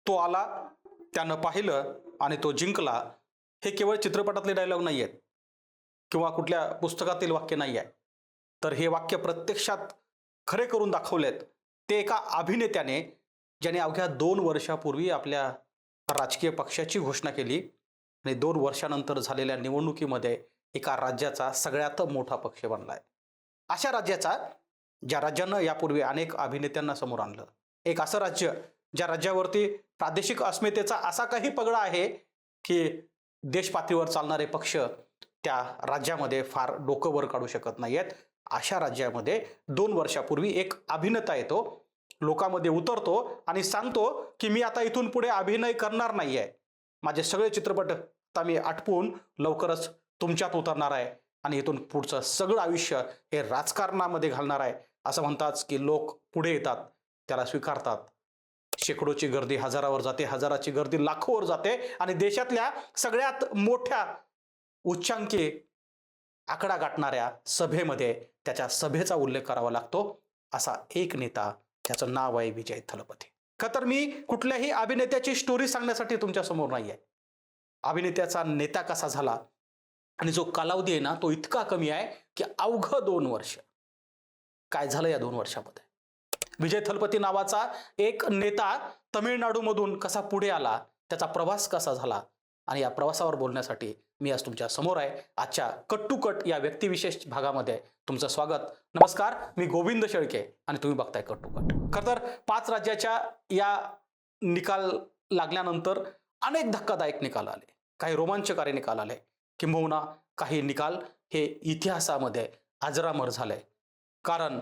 तो आला, त्यानं पाहिलं आणि तो जिंकला. हे केवळ चित्रपटातले डायलॉग नाही आहेत किंवा कुठल्या पुस्तकातील वाक्य नाही आहे. तर हे वाक्य प्रत्यक्षात खरे करून दाखवलेत ते एका अभिनेत्याने, ज्याने अवघ्या 2 वर्षापूर्वी आपल्या राजकीय पक्षाची घोषणा केली आणि 2 वर्षानंतर झालेल्या निवडणुकीमध्ये एका राज्याचा सगळ्यात मोठा पक्ष बनलाय. अशा राज्याचा, ज्या राज्यानं यापूर्वी अनेक अभिनेत्यांना समोर आणलं. एक असं राज्य ज्या राज्यावरती प्रादेशिक अस्मितेचा असा काही पगडा आहे की देशपातळीवर चालणारे पक्ष त्या राज्यामध्ये फार डोकं वर काढू शकत नाहीयेत. अशा राज्यामध्ये 2 वर्षापूर्वी एक अभिनेता येतो, लोकांमध्ये उतरतो आणि सांगतो की मी आता इथून पुढे अभिनय करणार नाहीये. माझे सगळे चित्रपट आता मी आटपून लवकरच तुमच्यात उतरणार आहे आणि इथून पुढचं सगळं आयुष्य हे राजकारणामध्ये घालणार आहे. असं म्हणताच की लोक पुढे येतात, त्याला स्वीकारतात. शेकडोची गर्दी हजारावर जाते, हजाराची गर्दी लाखोवर जाते आणि देशातल्या सगळ्यात मोठ्या उच्चांकी आकडा गाठणाऱ्या सभेमध्ये त्याच्या सभेचा उल्लेख करावा लागतो. असा एक नेता, त्याचं नाव आहे विजय थलपती. का तर मी कुठल्याही अभिनेत्याची स्टोरी सांगण्यासाठी तुमच्या समोर नाही आहे. अभिनेत्याचा नेता कसा झाला आणि जो कालावधी आहे ना, तो इतका कमी आहे की अवघं 2 वर्ष. काय झालं या 2 वर्षामध्ये? विजय थलपती नावाचा एक नेता तमिळनाडूमधून कसा पुढे आला, त्याचा प्रवास कसा झाला आणि या प्रवासावर बोलण्यासाठी मी आज तुमच्या समोर आहे. आजच्या कट टू कट या व्यक्तिविशेष भागामध्ये तुमचं स्वागत. नमस्कार, मी गोविंद शेळके आणि तुम्ही बघताय कट टू कट. खरं तर 5 राज्याच्या या निकाल लागल्यानंतर अनेक धक्कादायक निकाल आले, काही रोमांचकारी निकाल आले, किंबहुना काही निकाल हे इतिहासामध्ये अजरामर झाले. कारण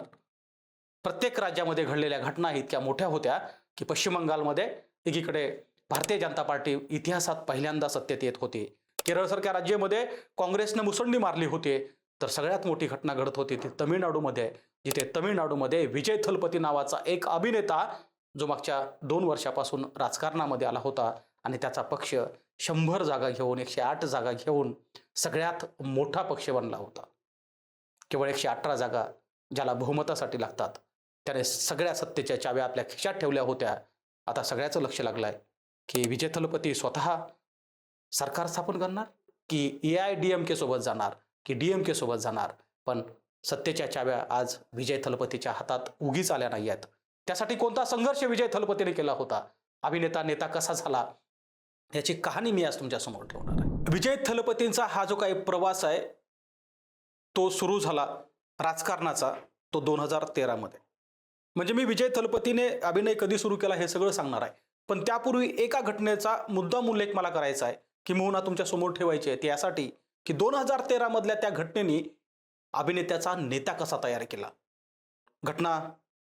प्रत्येक राज्यामध्ये घडलेल्या घटना इतक्या मोठ्या होत्या की पश्चिम बंगालमध्ये एकीकडे भारतीय जनता पार्टी इतिहासात पहिल्यांदा सत्तेत येत होती. केरळसारख्या राज्यामध्ये काँग्रेसने मुसंडी मारली होती. तर सगळ्यात मोठी घटना घडत होती ती तमिळनाडूमध्ये, जिथे तमिळनाडूमध्ये विजय थलपती नावाचा एक अभिनेता, जो मागच्या 2 वर्षापासून राजकारणामध्ये आला होता आणि त्याचा पक्ष 100 जागा घेऊन, 108 जागा घेऊन सगळ्यात मोठा पक्ष बनला होता. केवळ 118 जागा ज्याला बहुमतासाठी लागतात, त्याने सगळ्या सत्तेच्या चाव्या आपल्या खिशात ठेवल्या होत्या. आता सगळ्याचं लक्ष लागलंय की विजय थलपती स्वतः सरकार स्थापन करणार की AIDMK सोबत जाणार की DMK सोबत जाणार. पण सत्तेच्या चाव्या आज विजय थलपतीच्या हातात उगीच आल्या नाही आहेत. त्यासाठी कोणता संघर्ष विजय थलपतीने केला होता, अभिनेता नेता कसा झाला, याची कहाणी मी आज तुमच्या समोर ठेवणार आहे. विजय थलपतींचा हा जो काही प्रवास आहे तो सुरू झाला राजकारणाचा, तो 2013 मध्ये. म्हणजे मी विजय थलपतीने अभिनय कधी सुरू केला हे सगळं सांगणार आहे. पण त्यापूर्वी एका घटनेचा मुद्दाम उल्लेख मला करायचा आहे, किंबहुना तुमच्या समोर ठेवायची आहे. यासाठी की 2013 मधल्या त्या घटनेने अभिनेत्याचा नेता कसा तयार केला. घटना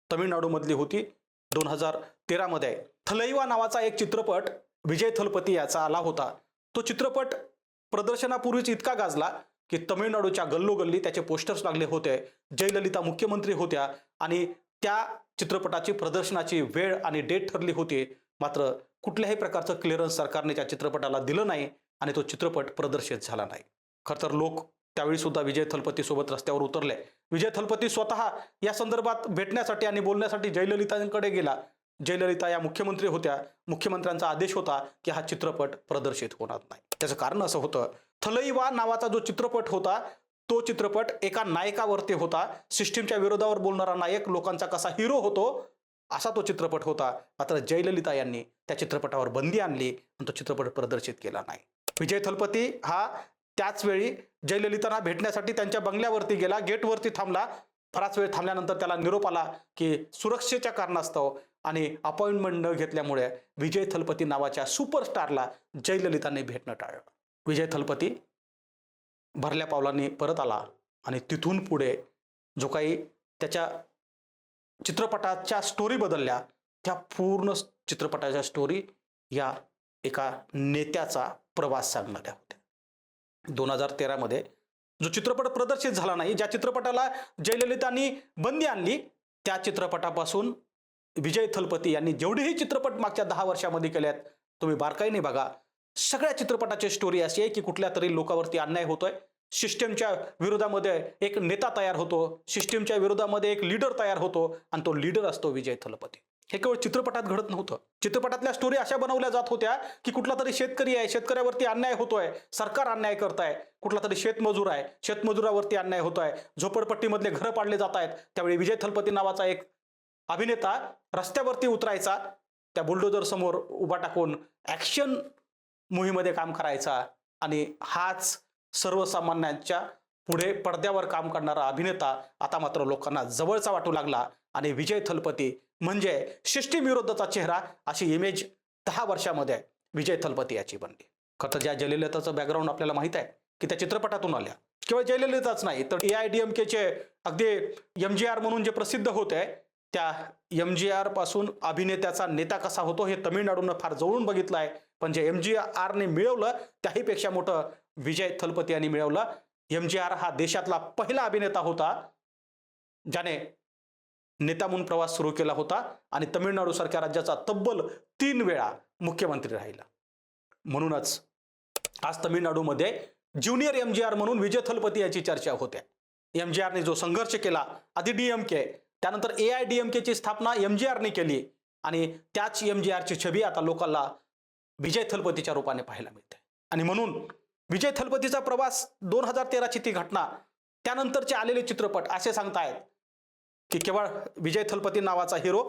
तमिळनाडूमधली होती. 2013 मध्ये थलैवा नावाचा एक चित्रपट विजय थलपती याचा आला होता. तो चित्रपट प्रदर्शनापूर्वीच इतका गाजला की तमिळनाडूच्या गल्लोगल्ली त्याचे पोस्टर्स लागले होते. जयललिता मुख्यमंत्री होत्या आणि त्या चित्रपटाची प्रदर्शनाची वेळ आणि डेट ठरली होती. मात्र कुठल्याही प्रकारचं क्लिअरन्स सरकारने त्या चित्रपटाला दिलं नाही आणि तो चित्रपट प्रदर्शित झाला नाही. खरं तर लोक त्यावेळी सुद्धा विजय थलपती सोबत रस्त्यावर उतरले. विजय थलपती स्वतः या संदर्भात भेटण्यासाठी आणि बोलण्यासाठी जयललितांकडे गेला. जयललिता या मुख्यमंत्री होत्या. मुख्यमंत्र्यांचा आदेश होता की हा चित्रपट प्रदर्शित होणार नाही. त्याचं कारण असं होतं, थलैवा नावाचा जो चित्रपट होता तो चित्रपट एका नायकावरती होता. सिस्टीमच्या विरोधावर बोलणारा नायक, लोकांचा कसा हिरो होतो असा तो चित्रपट होता. मात्र जयललिता यांनी त्या चित्रपटावर बंदी आणली आणि तो चित्रपट प्रदर्शित केला नाही. विजय थलपती हा त्याच वेळी जयललितांना भेटण्यासाठी त्यांच्या बंगल्यावरती गेला, गेटवरती थांबला. बराच वेळ थांबल्यानंतर त्याला निरोप आला की सुरक्षेच्या कारणास्तव आणि अपॉइंटमेंट न घेतल्यामुळे विजय थलपती नावाच्या सुपरस्टारला जयललितांनी भेटणं टाळलं. विजय थलपती भरल्या पावलांनी परत आला आणि तिथून पुढे जो काही त्याच्या चित्रपटाच्या स्टोरी बदलल्या, त्या पूर्ण चित्रपटाच्या स्टोरी या एका नेत्याचा प्रवास सांगणाऱ्या होत्या. 2013 मध्ये जो चित्रपट प्रदर्शित झाला नाही, ज्या चित्रपटाला जयललितांनी बंदी आणली, त्या चित्रपटापासून विजय थलपती यांनी जेवढेही चित्रपट मागच्या 10 वर्षामध्ये केल्यात, तुम्ही बारकाईने बघा. सगळ्या चित्रपटाची स्टोरी अशी आहे की कुठल्या तरी लोकांवरती अन्याय होतोय, सिस्टमच्या विरोधामध्ये एक नेता तयार होतो, सिस्टमच्या विरोधामध्ये एक लीडर तयार होतो आणि तो लीडर असतो विजय थलपती. हे केवळ चित्रपटात घडत नव्हतं. चित्रपटातल्या स्टोरी अशा बनवल्या जात होत्या की कुठला तरी शेतकरी आहे, शेतकऱ्यावरती अन्याय होतोय, सरकार अन्याय करताय. कुठला तरी शेतमजूर आहे, शेतमजुरावरती अन्याय होतोय, झोपडपट्टीमधले घरं पाडले जात आहेत. त्यावेळी विजय थलपती नावाचा एक अभिनेता रस्त्यावरती उतरायचा, त्या बुलडोजर समोर उभा टाकून ॲक्शन मूव्हीमध्ये काम करायचा आणि हाच सर्वसामान्यांच्या पुढे पडद्यावर काम करणारा अभिनेता आता मात्र लोकांना जवळचा वाटू लागला आणि विजय थलपती म्हणजे सिस्टीम विरोधाचा चेहरा अशी इमेज 10 वर्षामध्ये विजय थलपती याची बनली. खरं तर ज्या जयललिताचं बॅकग्राऊंड आपल्याला माहित आहे की त्या चित्रपटातून आल्या. केवळ जयललिताच नाही तर AIADMKचे अगदी MGR म्हणून जे प्रसिद्ध होते, त्या MGR पासून अभिनेत्याचा नेता कसा होतो हे तमिळनाडूनं फार जवळून बघितलं आहे. पण जे MGRने मिळवलं त्याहीपेक्षा मोठं विजय थलपती यांनी मिळवलं. MGR हा देशातला पहिला अभिनेता होता ज्याने नेता म्हणून प्रवास सुरू केला होता आणि तमिळनाडू सारख्या राज्याचा तब्बल 3 वेळा मुख्यमंत्री राहिला. म्हणूनच आज तमिळनाडूमध्ये ज्युनियर MGR म्हणून विजय थलपती याची चर्चा होते. MGRने जो संघर्ष केला, आधी DMK, त्यानंतर AIADMKची स्थापना MGRने केली आणि त्याच MGRची छबी आता लोकांना विजय थलपतीच्या रूपाने पाहायला मिळते. आणि म्हणून विजय थलपतीचा प्रवास 2013ची ती घटना, त्यानंतरचे आलेले चित्रपट असे सांगतायत की केवळ विजय थलपती नावाचा हिरो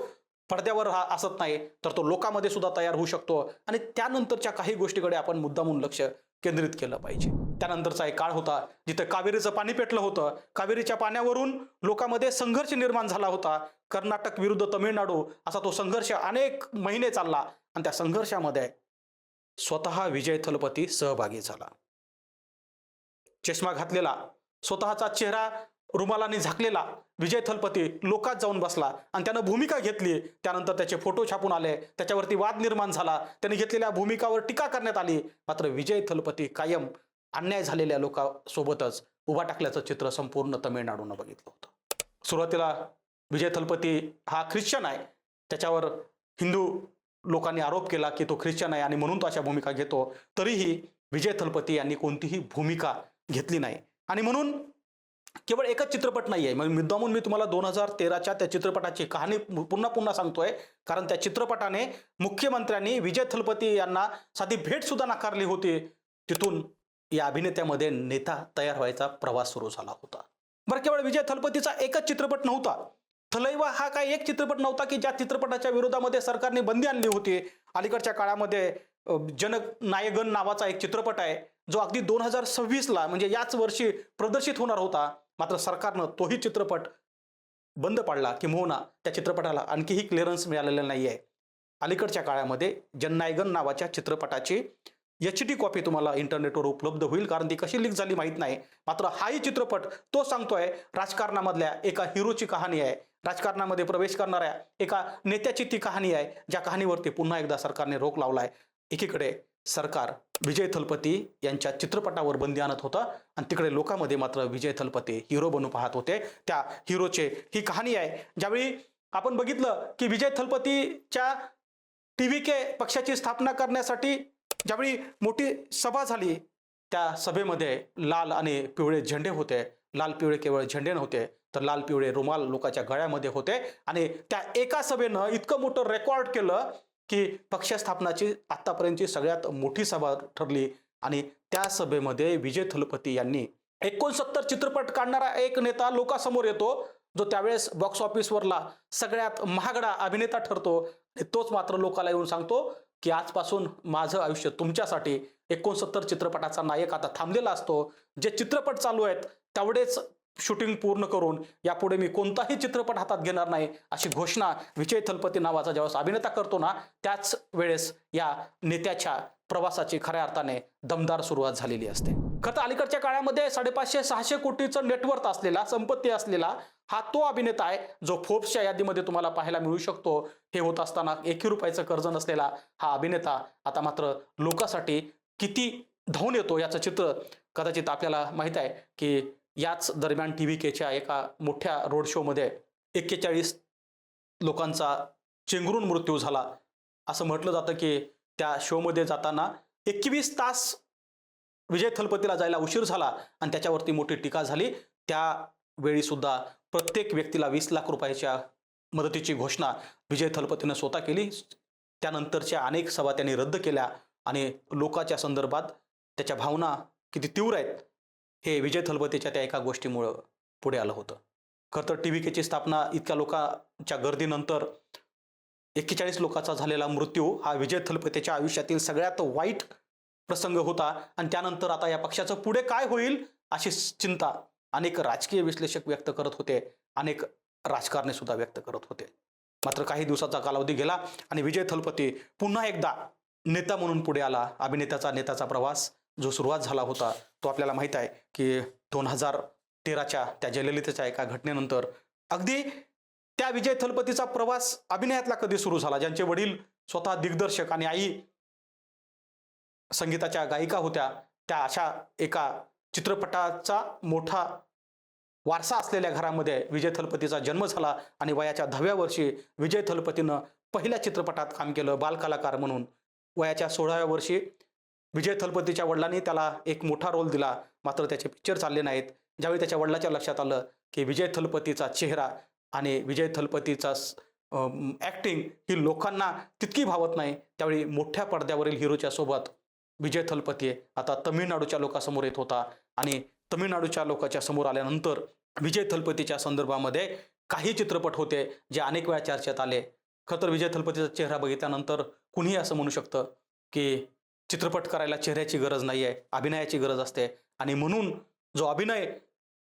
पडद्यावर असत नाही तर तो लोकांमध्ये सुद्धा तयार होऊ शकतो आणि त्यानंतरच्या काही गोष्टीकडे आपण मुद्दामून लक्ष केंद्रित केलं पाहिजे. त्यानंतरचा एक काळ होता जिथे कावेरीचं पाणी पेटलं होतं. कावेरीच्या पाण्यावरून लोकांमध्ये संघर्ष निर्माण झाला होता. कर्नाटक विरुद्ध तमिळनाडू असा तो संघर्ष अनेक महिने चालला आणि त्या संघर्षामध्ये स्वतः विजय थलपती सहभागी झाला. चष्मा घातलेला, स्वतःचा चेहरा रुमालाने झाकलेला विजय थलपती लोकात जाऊन बसला आणि त्यानं भूमिका घेतली. त्यानंतर त्याचे फोटो छापून आले, त्याच्यावरती वाद निर्माण झाला, त्याने घेतलेल्या भूमिकावर टीका करण्यात आली. मात्र विजय थलपती कायम अन्याय झालेल्या लोकांसोबतच उभा टाकल्याचं चित्र संपूर्ण तमिळनाडूनं बघितलं होतं. सुरुवातीला विजय थलपती हा ख्रिश्चन आहे, त्याच्यावर हिंदू लोकांनी आरोप केला की तो ख्रिश्चन आहे आणि म्हणून तो अशा भूमिका घेतो. तरीही विजय थलपती यांनी कोणतीही भूमिका घेतली नाही आणि म्हणून केवळ एकच चित्रपट नाही आहे. मुद्दामून मी तुम्हाला 2013च्या त्या चित्रपटाची कहाणी पुन्हा पुन्हा सांगतोय कारण त्या चित्रपटाने मुख्यमंत्र्यांनी विजय थलपती यांना साधी भेट सुद्धा नाकारली होती. तिथून या अभिनेत्यामध्ये नेता तयार व्हायचा प्रवास सुरू झाला होता. बरं, केवळ विजय थलपतीचा एकच चित्रपट नव्हता. थलैवा हा काही एक चित्रपट नव्हता की ज्या चित्रपटाच्या विरोधामध्ये सरकारने बंदी आणली होती. अलीकडच्या काळामध्ये जननायगन नावाचा एक चित्रपट आहे जो अगदी 2026ला म्हणजे याच वर्षी प्रदर्शित होणार होता. मात्र सरकारनं तोही चित्रपट बंद पाडला किंबहुना त्या चित्रपटाला आणखीही क्लिअरन्स मिळालेलं नाही आहे. अलीकडच्या काळामध्ये जननायगन नावाच्या चित्रपटाची HD कॉपी तुम्हाला इंटरनेटवर उपलब्ध होईल कारण ती कशी लीक झाली माहीत नाही. मात्र हाही चित्रपट तो सांगतोय राजकारणामधल्या एका हिरोची कहाणी आहे. राजकारणामध्ये प्रवेश करणाऱ्या एका नेत्याची ती कहाणी आहे, ज्या कहाणीवरती पुन्हा एकदा सरकारने रोख लावलाय. एकीकडे सरकार विजय थलपती यांच्या चित्रपटावर बंदी आणत होतं आणि तिकडे लोकांमध्ये मात्र विजय थलपती हिरो बनू पाहत होते. त्या हिरोचे ही कहाणी आहे. ज्यावेळी आपण बघितलं की विजय थलपतीच्या TVK पक्षाची स्थापना करण्यासाठी ज्यावेळी मोठी सभा झाली, त्या सभेमध्ये लाल आणि पिवळे झेंडे होते. लाल पिवळे केवळ झेंडे नव्हते तर लाल पिवळे रुमाल लोकांच्या गळ्यामध्ये होते आणि त्या एका सभेनं इतकं मोठं रेकॉर्ड केलं की पक्ष स्थापनाची आतापर्यंतची सगळ्यात मोठी सभा ठरली. आणि त्या सभेमध्ये विजय थलपती यांनी 69 चित्रपट काढणारा एक नेता लोकांसमोर येतो जो त्यावेळेस बॉक्स ऑफिसवरला सगळ्यात महागडा अभिनेता ठरतो. तोच मात्र लोकांना येऊन सांगतो की आजपासून माझं आयुष्य तुमच्यासाठी 69 चित्रपटाचा नायक आता थांबलेला असतो. जे चित्रपट चालू आहेत तेवढेच शूटिंग पूर्ण करून यापुढे मी कोणताही चित्रपट हातात घेणार नाही अशी घोषणा विजय थलपती नावाचा ज्यावेळेस अभिनेता करतो ना, त्याच वेळेस या नेत्याच्या प्रवासाची खऱ्या अर्थाने दमदार सुरुवात झालेली असते. खरं तर अलीकडच्या काळामध्ये 550-600 कोटीचं नेटवर्थ असलेला, संपत्ती असलेला हा तो अभिनेता आहे जो फोर्ब्सच्या यादीमध्ये तुम्हाला पाहायला मिळू शकतो. हे होत असताना 1 रुपयाचं कर्ज नसलेला हा अभिनेता आता मात्र लोकांसाठी किती धावून येतो याचं चित्र कदाचित आपल्याला माहित आहे की याच दरम्यान TVKच्या एका मोठ्या रोड शोमध्ये 41 लोकांचा चेंगरून मृत्यू झाला. असं म्हटलं जातं की त्या शोमध्ये जाताना 21 तास विजय थलपतीला जायला उशीर झाला आणि त्याच्यावरती मोठी टीका झाली. त्यावेळी सुद्धा प्रत्येक व्यक्तीला 20 लाख रुपयाच्या मदतीची घोषणा विजय थलपतीनं स्वतः केली. त्यानंतरच्या अनेक सभा त्यांनी रद्द केल्या आणि लोकांच्या संदर्भात त्याच्या भावना किती तीव्र आहेत हे विजय थलपतीच्या त्या एका गोष्टीमुळं पुढे आलं होतं. खरं तर TVKची स्थापना इतक्या लोकांच्या गर्दीनंतर 41 लोकांचा झालेला मृत्यू हा विजय थलपतीच्या आयुष्यातील सगळ्यात वाईट प्रसंग होता आणि त्यानंतर आता या पक्षाचं पुढे काय होईल अशी चिंता अनेक राजकीय विश्लेषक व्यक्त करत होते, अनेक राजकारणी सुद्धा व्यक्त करत होते. मात्र काही दिवसाचा कालावधी गेला आणि विजय थलपती पुन्हा एकदा नेता म्हणून पुढे आला. नेत्याचा प्रवास जो सुरुवात झाला होता तो आपल्याला माहीत आहे की 2013च्या त्या जयललितेच्या एका घटनेनंतर अगदी त्या विजय थलपतीचा प्रवास अभिनयातला कधी सुरू झाला. ज्यांचे वडील स्वतः दिग्दर्शक आणि आई संगीताच्या गायिका होत्या, त्या अशा एका चित्रपटाचा मोठा वारसा असलेल्या घरामध्ये विजय थलपतीचा जन्म झाला आणि वयाच्या 10व्या वर्षी विजय थलपतीनं पहिल्या चित्रपटात काम केलं बालकलाकार म्हणून. वयाच्या 16व्या वर्षी विजय थलपतीच्या वडिलांनी त्याला एक मोठा रोल दिला, मात्र त्याचे पिक्चर चालले नाहीत. ज्यावेळी त्याच्या वडिलाच्या लक्षात आलं की विजय थलपतीचा चेहरा आणि विजय थलपतीचा ॲक्टिंग ही लोकांना तितकी भावत नाही, त्यावेळी मोठ्या पडद्यावरील हिरोच्या सोबत विजय थलपती आता तमिळनाडूच्या लोकांसमोर येत होता. आणि तमिळनाडूच्या लोकांच्या समोर आल्यानंतर विजय थलपतीच्या संदर्भामध्ये काही चित्रपट होते जे अनेक वेळा चर्चेत आले. खरं तर विजय थलपतीचा चेहरा बघितल्यानंतर कुणीही असं म्हणू शकतं की चित्रपट करायला चेहऱ्याची गरज नाही आहे, अभिनयाची गरज असते. आणि म्हणून जो अभिनय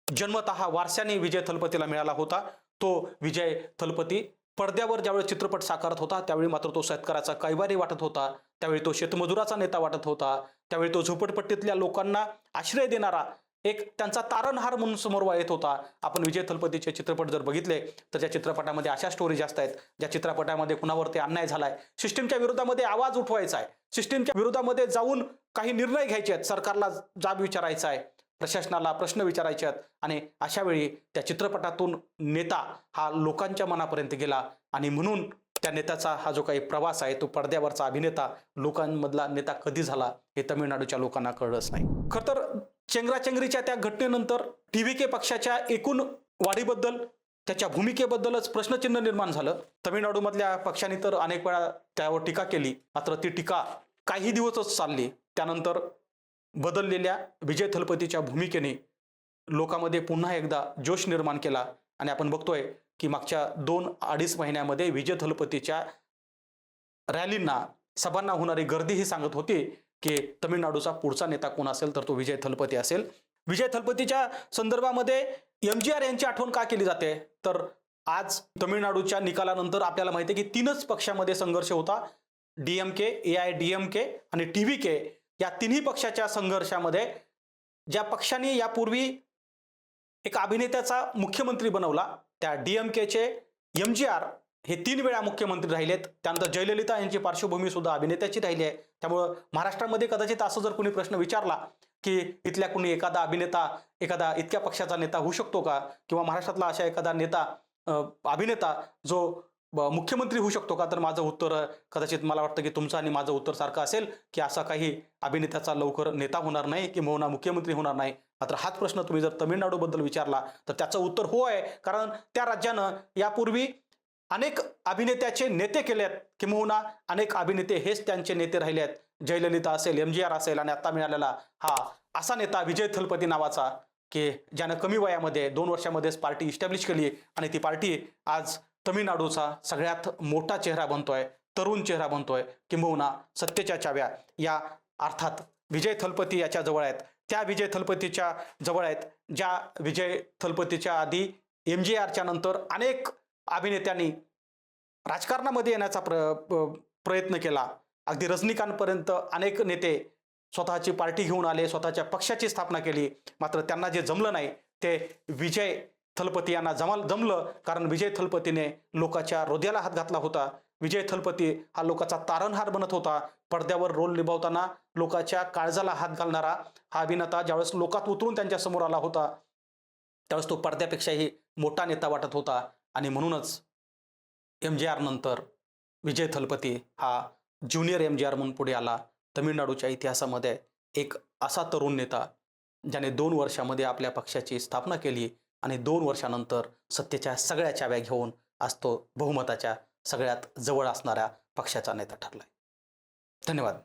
जन्मतः वारशाने विजय थलपतीला मिळाला होता तो विजय थलपती पडद्यावर ज्यावेळी चित्रपट साकारत होता त्यावेळी मात्र तो शेतकऱ्याचा कैवारी वाटत होता, त्यावेळी तो शेतमजुराचा नेता वाटत होता, त्यावेळी तो झोपडपट्टीतल्या लोकांना आश्रय देणारा एक त्यांचा तारणहार म्हणून समोर येत होता. आपण विजय थलपतीचे चित्रपट जर बघितले तर त्या चित्रपटामध्ये अशा स्टोरी जास्त आहेत ज्या चित्रपटामध्ये कुणावरती अन्याय झालाय, सिस्टीमच्या विरोधामध्ये आवाज उठवायचा आहे, सिस्टीमच्या विरोधामध्ये जाऊन काही निर्णय घ्यायचे आहेत, सरकारला जाब विचारायचा आहे, प्रशासनाला प्रश्न विचारायचे आहेत. आणि अशा वेळी त्या चित्रपटातून नेता हा लोकांच्या मनापर्यंत गेला आणि म्हणून त्या नेत्याचा हा जो काही प्रवास आहे तो पडद्यावरचा अभिनेता लोकांमधला नेता कधी झाला हे तमिळनाडूच्या लोकांना कळलंच नाही. खरं तर चेंगराचेंगरीच्या त्या घटनेनंतर TVK पक्षाच्या एकूण वाढीबद्दल त्याच्या भूमिकेबद्दलच प्रश्नचिन्ह निर्माण झालं. तमिळनाडूमधल्या पक्षांनी तर अनेक वेळा त्यावर टीका केली, मात्र ती टीका काही दिवसच चालली. त्यानंतर बदललेल्या विजय थलपतीच्या भूमिकेने लोकांमध्ये पुन्हा एकदा जोश निर्माण केला आणि आपण बघतोय की मागच्या 2-2.5 महिन्यामध्ये विजय थलपतीच्या रॅलींना सभांना होणारी गर्दी ही सांगत होती की तमिळनाडूचा पुढचा नेता कोण असेल तर तो विजय थलपती असेल. विजय थलपतीच्या संदर्भामध्ये MGR यांची आठवण का केली जाते तर आज तमिळनाडूच्या निकालानंतर आपल्याला माहिती आहे की 3च पक्षामध्ये संघर्ष होता. DMK, AIADMK आणि TVK या तिन्ही पक्षाच्या संघर्षामध्ये ज्या पक्षांनी यापूर्वी एक अभिनेत्याचा मुख्यमंत्री बनवला त्या DMKचे MGR हे 3 वेळा मुख्यमंत्री राहिलेत. त्यानंतर जयललिता यांची पार्श्वभूमी सुद्धा अभिनेत्याची राहिली आहे. त्यामुळं महाराष्ट्रामध्ये कदाचित असं जर कोणी प्रश्न विचारला की इथल्या कोणी एखादा अभिनेता एखादा इतक्या पक्षाचा नेता होऊ शकतो का, किंवा महाराष्ट्रातला अशा एखादा नेता अभिनेता जो मुख्यमंत्री होऊ शकतो का, तर माझं उत्तर कदाचित मला वाटतं की तुमचं आणि माझं उत्तर सारखं असेल की असा काही अभिनेत्याचा लवकर नेता होणार नाही किंवा मुख्यमंत्री होणार नाही. मात्र हाच प्रश्न तुम्ही जर तमिळनाडूबद्दल विचारला तर त्याचं उत्तर हो आहे, कारण त्या राज्यानं यापूर्वी अनेक अभिनेत्याचे नेते केलेत किंवा अनेक अभिनेते हेच त्यांचे नेते राहिले आहेत. जयललिता असेल, MGR असेल आणि आता मिळालेला हा असा नेता विजय थलपती नावाचा की ज्यानं कमी वयामध्ये 2 वर्षामध्येच पार्टी इस्टॅब्लिश केली आणि ती पार्टी आज तमिळनाडूचा सगळ्यात मोठा चेहरा बनतोय, तरुण चेहरा बनतोय, किंबहुना सत्तेच्या चाव्या या अर्थात विजय थलपती याच्या जवळ आहेत. त्या विजय थलपतीच्या जवळ आहेत ज्या विजय थलपतीच्या आधी MGRच्या नंतर अनेक अभिनेत्यांनी राजकारणामध्ये येण्याचा प्रयत्न केला. अगदी रजनीकांतपर्यंत अनेक नेते स्वतःची पार्टी घेऊन आले, स्वतःच्या पक्षाची स्थापना केली. मात्र त्यांना जे जमलं नाही ते विजय थलपती यांना जमलं, कारण विजय थलपतीने लोकांच्या हृदयाला हात घातला होता. विजय थलपती हा लोकांचा तारणहार बनत होता. पडद्यावर रोल निभावताना लोकांच्या काळजाला हात घालणारा हा अभिनेता ज्यावेळेस लोकात उतरून त्यांच्या समोर आला होता त्यावेळेस तो पडद्यापेक्षाही मोठा नेता वाटत होता. आणि म्हणूनच MGR नंतर विजय थलपती हा ज्युनियर MGR म्हणून पुढे आला. तमिळनाडूच्या इतिहासामध्ये एक असा तरुण नेता ज्याने 2 वर्षामध्ये आपल्या पक्षाची स्थापना केली आणि 2 वर्षानंतर सत्तेच्या सगळ्या चाव्या घेऊन आज तो बहुमताच्या सगळ्यात जवळ असणाऱ्या पक्षाचा नेता ठरलाय. धन्यवाद.